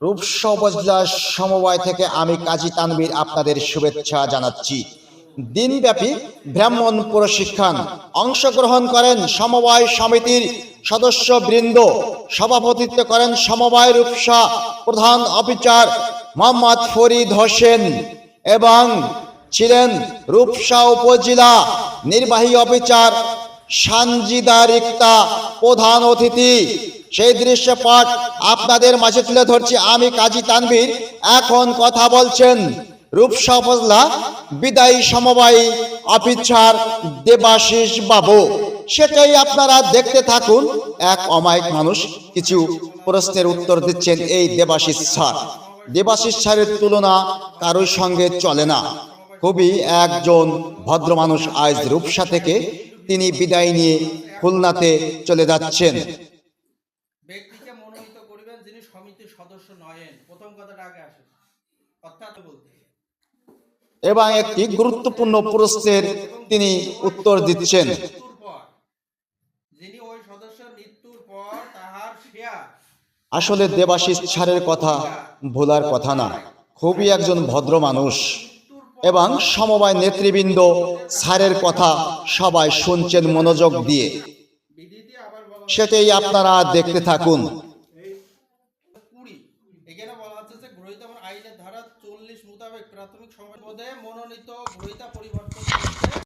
রূপসা উপজেলা সমবায় থেকে আমি কাজী তানভীর আপনাদের শুভেচ্ছা জানাচ্ছি। দিনব্যাপী ব্রাহ্মণ প্রশিক্ষণ অংশগ্রহণ করেন সমবায় সমিতির সদস্যবৃন্দ। সভাপতিত্ব করেন সমবায় রূপসা প্রধান অফিসার মোহাম্মদ ফরিদ হোসেন এবং ছিলেন রূপসা উপজেলা নির্বাহী অফিসার সানজিদা রিক্তা প্রধান অতিথি। সেই দৃশ্যপট আপনাদের মাঝে তুলে ধরছি আমি কাজী তানভীর। এখন কথা বলছেন রূপসা উপজেলা বিদায়ী সমবায়ী অফিসার দেবাশিস বাবু। সেটাই আপনারা দেখতে থাকুন। এক অমায়িক মানুষ কিছু প্রশ্নের উত্তর দিচ্ছেন এই দেবাশিস স্যার। দেবাশিস স্যারের তুলনা কারোর সঙ্গে চলে না। খুবই একজন ভদ্র মানুষ। আজ রূপসা থেকে তিনি বিদায় নিয়ে খুলনাতে চলে যাচ্ছেন। ব্যক্তিকে মনোনীত করিবেন যিনি সমিতির সদস্য নয়েন। প্রথম কথাটা আগে আসে, অর্থাৎ বলতে এবং একটি গুরুত্বপূর্ণ প্রশ্নের তিনি উত্তর দিচ্ছেন। যিনি ওই সদস্যের মৃত্যুর পর তাহার শেয়ার। আসলে দেবাশিস স্যারের কথা ভোলার কথা না। খুবই একজন ভদ্র মানুষ এবং সমবায় নেতৃবৃন্দ স্যারের কথা সবাই শুনছেন মনোযোগ দিয়ে। সেটাই আপনারা দেখতে থাকুন। এখানে বলা হচ্ছে যে গ্রহীতা আইনের ধারা 40 মোতাবেক প্রাথমিক সময় মনোনীত গ্রহীতা